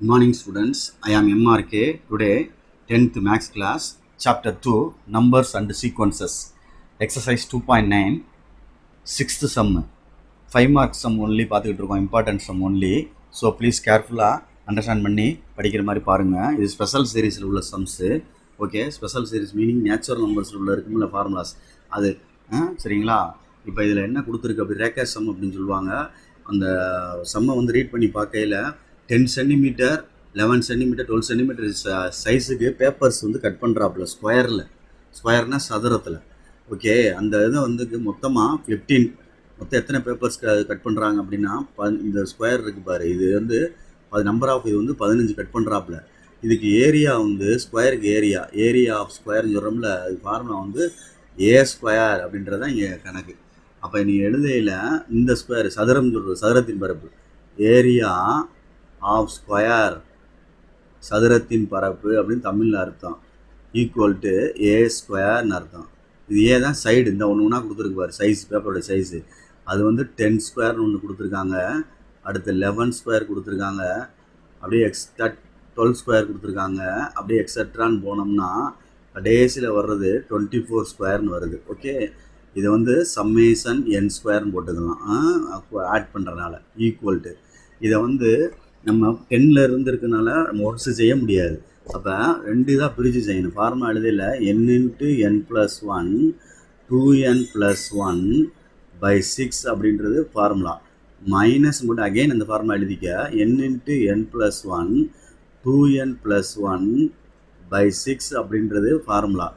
Good morning students, I am MRK. Today 10th Max class, chapter 2, Numbers and Sequences, exercise 2.9, 6th sum, 5 marks sum only பார்த்துக்கிட்டு இருக்கோம், important sum only. So please carefully understand பண்ணி படிக்கிற மாதிரி பாருங்க. இது special சீரீஸில் உள்ள sums. Okay, special series meaning natural நம்பர்ஸில் உள்ள இருக்குமில்ல ஃபார்முலாஸ் அது சரிங்களா. இப்போ இதில் என்ன கொடுத்துருக்கு அப்படி ரேக்கா சம் அப்படின்னு சொல்லுவாங்க. அந்த சம்மை வந்து ரீட் பண்ணி பார்க்கையில் 10 சென்டிமீட்டர் 11 சென்டிமீட்டர் 12 சென்டிமீட்டர் சைஸுக்கு பேப்பர்ஸ் வந்து கட் பண்ணுறாப்புல ஸ்கொயர்னால் சதுரத்தில். ஓகே, அந்த இதை வந்து மொத்தமாக 15 மொத்தம் எத்தனை பேப்பர்ஸ் கட் பண்ணுறாங்க அப்படின்னா இந்த ஸ்கொயர் இருக்குது பாரு, இது வந்து நம்பர் ஆஃப் இது வந்து 15 கட் பண்ணுறாப்புல. இதுக்கு ஏரியா வந்து ஸ்கொயருக்கு ஏரியா ஆஃப் ஸ்கொயர்னு சொல்கிறோம்ல, அது ஃபார்முலா வந்து ஏ ஸ்கொயர் அப்படின்றதான் இங்கே கணக்கு. அப்போ நீங்கள் எழுதையில் இந்த ஸ்கொயர் சதுரம் சொல்கிறது, சதுரத்தின் பரப்பு, ஏரியா ஆஃப் ஸ்கொயர் சதுரத்தின் பரப்பு அப்படின்னு தமிழில் அர்த்தம், ஈக்குவல் டு ஏ ஸ்கொயர்னு அர்த்தம். இது ஏ தான் சைடு, இந்த ஒன்று ஒன்றா கொடுத்துருக்கு பாரு சைஸ், பேப்பரோட சைஸு. அது வந்து 10 ஸ்கொயர்னு ஒன்று கொடுத்துருக்காங்க, அடுத்து 11 ஸ்கொயர் கொடுத்துருக்காங்க, அப்படியே எக்ஸ்ட்ரா 12 ஸ்கொயர் கொடுத்துருக்காங்க, அப்படியே எக்ஸட்ரான்னு போனோம்னா கடைசியில் வர்றது 24 ஸ்கொயர்னு வருது. ஓகே, இதை வந்து சம்மேஷன் n ஸ்கொயர்னு போட்டுக்கலாம் ஆட் பண்ணுறதுனால, ஈக்குவல் டு இதை வந்து நம்ம 10ல் இருந்துருக்கனால நம்ம ஒர்க்ஸ் செய்ய முடியாது. அப்போ 2 இதாக பிரித்து செய்யணும். ஃபார்முலா எழுதியில் n × n+1 2n+1/6 அப்படின்றது ஃபார்முலா. மைனஸ் மட்டும் அகெயின் அந்த ஃபார்முலா எழுதிக்க, n × n+1 2n+1/6 அப்படின்றது ஃபார்முலா.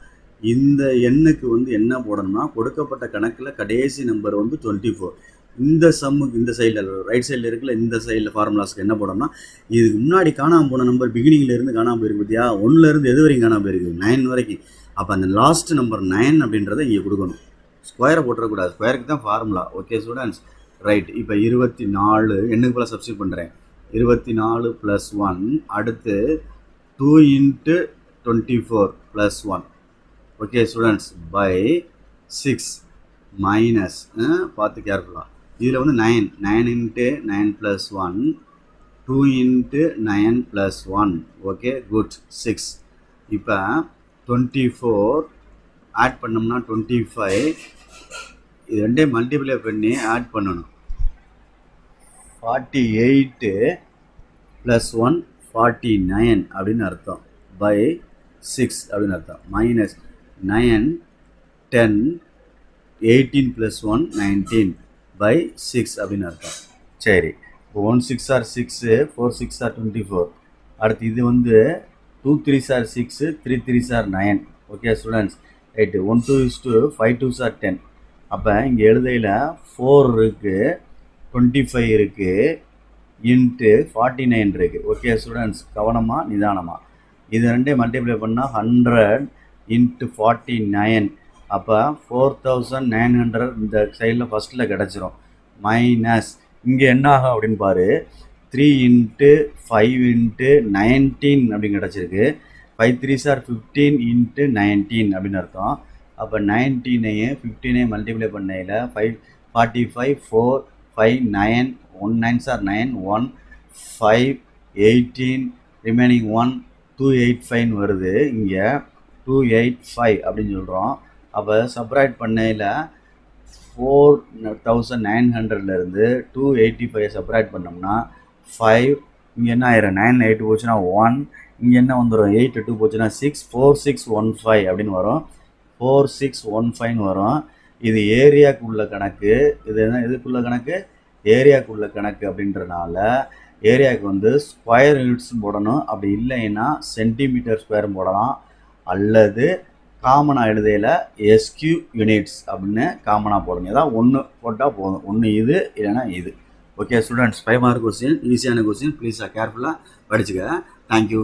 இந்த எண்ணுக்கு வந்து என்ன போடணும்னா கொடுக்கப்பட்ட கணக்கில் கடைசி நம்பர் வந்து 24. இந்த சம்முக்கு இந்த சைடில் ரைட் சைடில் இருக்குல்ல, இந்த சைடில் ஃபார்முலாஸ்க்கு என்ன போடணும்னா இதுக்கு முன்னாடி காணாமல் போன நம்பர் பிகினிங்லேருந்து காணாமல் போயிருக்கு பார்த்தியா, 1லேருந்து எது வரைக்கும் காணாமல் போயிருக்கு, 9 வரைக்கும். அப்போ அந்த லாஸ்ட் நம்பர் 9 அப்படின்றத இங்கே கொடுக்கணும். ஸ்கொயரை போட்டுறக்கூடாது, ஸ்கொயருக்கு தான் ஃபார்முலா. Okay students, right. இப்போ 24 எண்ணுக்கு போல் சப்ஸ்டியூட் பண்ணுறேன். 24 + 1, அடுத்து 2 × 24 + 1. ஓகே ஸ்டூடெண்ட்ஸ், பை 6 மைனஸ், பார்த்து கேர்ஃபுல்லாக. இதில் வந்து 9 × 9+1 2 × 9+1. Okay good, 6. இப்போ 24 ஆட் பண்ணோம்னா 25, இது ரெண்டையும் மல்டிப்ளை பண்ணி ஆட் பண்ணணும். 48 + 1 49 அப்படின்னு அர்த்தம், பை 6 அப்படின்னு அர்த்தம். மைனஸ் 9 10 18 + 1 19/6 அப்படின்னு அர்த்தம். சரி, இப்போ 1 6 are 6, 4 6 are 24. அடுத்து இது வந்து 2 3 are 6, 3 3 are 9. Okay students, right. 1 2 is 2, 5 2s are 10. அப்போ இங்கே எழுதையில் 4 இருக்குது, 25 இருக்குது, இன்ட்டு 49 இருக்குது. ஓகே ஸ்டூடெண்ட்ஸ், கவனமாக நிதானமாக இது ரெண்டையும் மல்டிப்ளை பண்ணால் 100 × 49. அப்போ 4900 இந்த சைடில் ஃபஸ்ட்டில் கிடச்சிரும். மைனஸ் இங்கே என்ன ஆகும் அப்படின்னு பாரு, 3 × 5 × 19 அப்படின்னு கிடச்சிருக்கு. 5 3s are 15 × 19 அப்படின்னு அர்த்தம். அப்போ 19ஐயும் 15ஐயும் மல்டிப்ளை பண்ணையில் 45 4 5 9 1 9s are 9 1 5 18 ரிமைனிங் 1 285 வருது. இங்கே 285 அப்படின்னு சொல்கிறோம். அப்போ சப்ராக்ட் பண்ணையில் 4900லேருந்து 285 சப்ராக்ட் பண்ணோம்னா 5, இங்கே என்ன ஆயிரும், 9 8 போச்சுன்னா 1, இங்கே என்ன வந்துடும், 8 8 போச்சுன்னா 6, 4615 அப்படின்னு வரும். 4615 வரும். இது ஏரியாவுக்குள்ள கணக்கு, இது என்ன இதுக்குள்ள கணக்கு, ஏரியாவுக்குள்ள கணக்கு அப்படின்றனால ஏரியாவுக்கு வந்து ஸ்கொயர் யூனிட்ஸ் போடணும். அப்படி இல்லைன்னா சென்டிமீட்டர் ஸ்கொயர் போடலாம், அல்லது காமனாக எழுதையில் எஸ்கியூ யூனிட்ஸ் அப்படின்னு காமனாக போடணும். ஏதாவது ஒன்று போட்டால் போதும், ஒன்று இது இல்லைன்னா இது. ஓகே ஸ்டூடெண்ட்ஸ், 5 மார்க் கொஸ்டின், ஈஸியான கொஸ்டின், ப்ளீஸ் கேர்ஃபுல்லாக படிச்சுக்க. தேங்க்யூ.